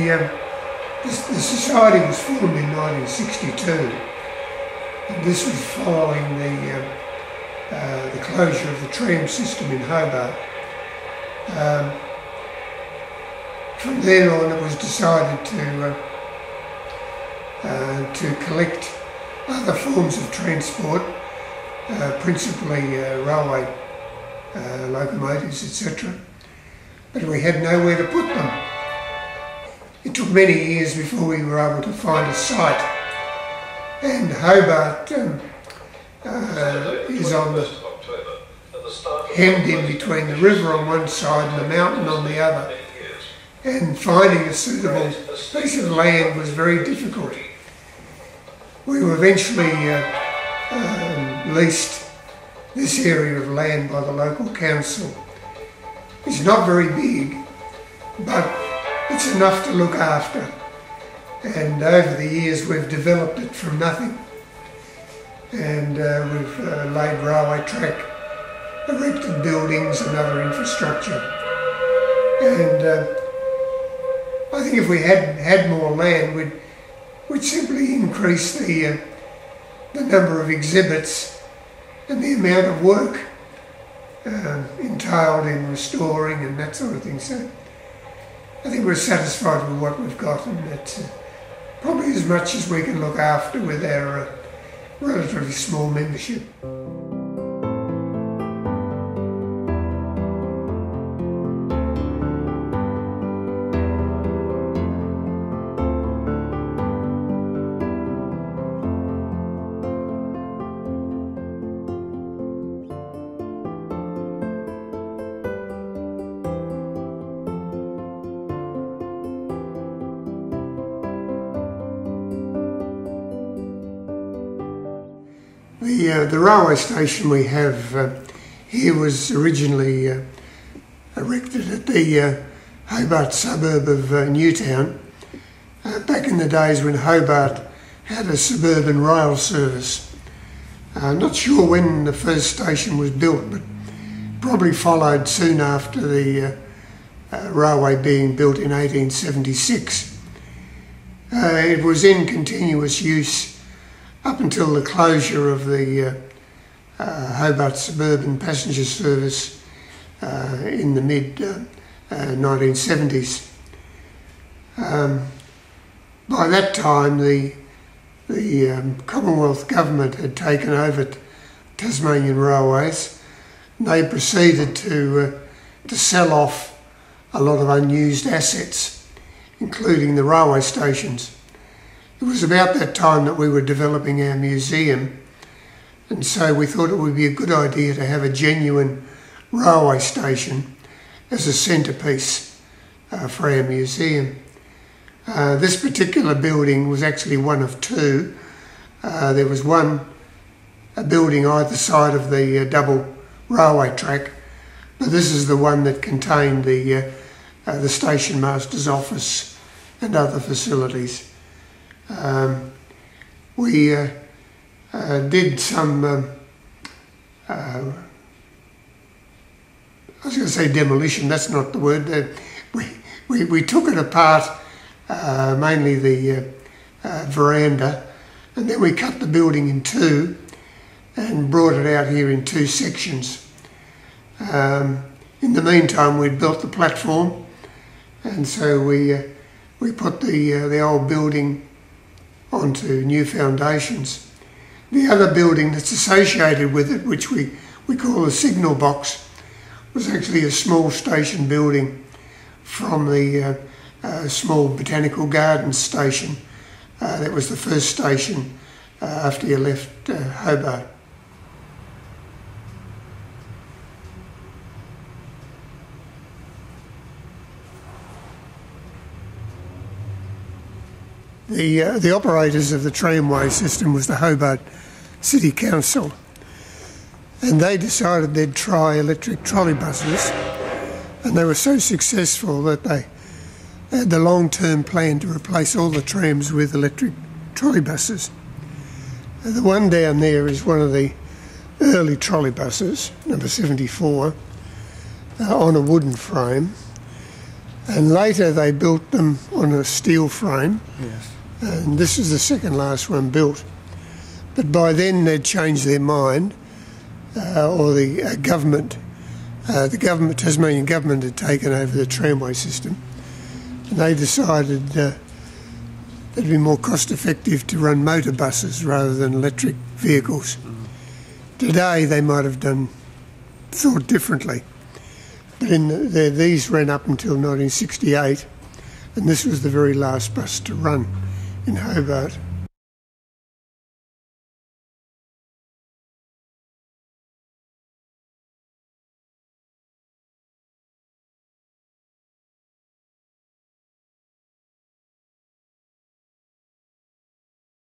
the society was formed in 1962, and this was following the closure of the tram system in Hobart. From then on, it was decided to collect other forms of transport, principally railway locomotives, etc. But we had nowhere to put them. It took many years before we were able to find a site, and Hobart is on the hemmed in between the river on one side and the mountain on the other, and finding a suitable piece of land was very difficult. We were eventually leased this area of land by the local council. It's not very big, but it's enough to look after, and over the years we've developed it from nothing, and we've laid railway track, erected buildings and other infrastructure, and I think if we had more land, we'd simply increase the number of exhibits and the amount of work entailed in restoring and that sort of thing. So I think we're satisfied with what we've got, and that's probably as much as we can look after with our relatively small membership. The railway station we have here was originally erected at the Hobart suburb of Newtown, back in the days when Hobart had a suburban rail service. Not sure when the first station was built, but probably followed soon after the railway being built in 1876. It was in continuous use up until the closure of the Hobart suburban passenger service in the mid-1970s. By that time, the Commonwealth Government had taken over Tasmanian Railways. They proceeded to sell off a lot of unused assets, including the railway stations. It was about that time that we were developing our museum, and so we thought it would be a good idea to have a genuine railway station as a centrepiece for our museum. This particular building was actually one of two. There was a building either side of the double railway track, but this is the one that contained the station master's office and other facilities. We did some, I was going to say demolition, that's not the word. We took it apart, mainly the veranda, and then we cut the building in two and brought it out here in two sections. In the meantime, we'd built the platform, and so we put the old building onto new foundations. The other building that's associated with it, which we call the signal box, was actually a small station building from the small botanical gardens station. That was the first station after you left Hobart. The operators of the tramway system was the Hobart City Council, and they decided they'd try electric trolley buses, and they were so successful that they had the long-term plan to replace all the trams with electric trolley buses. The one down there is one of the early trolley buses, number 74, on a wooden frame. And later they built them on a steel frame, Yes. and this is the second last one built. But by then they'd changed their mind, or the government, Tasmanian government had taken over the tramway system, and they decided it'd be more cost effective to run motor buses rather than electric vehicles. Today they might have thought differently. But these ran up until 1968, and this was the very last bus to run in Hobart.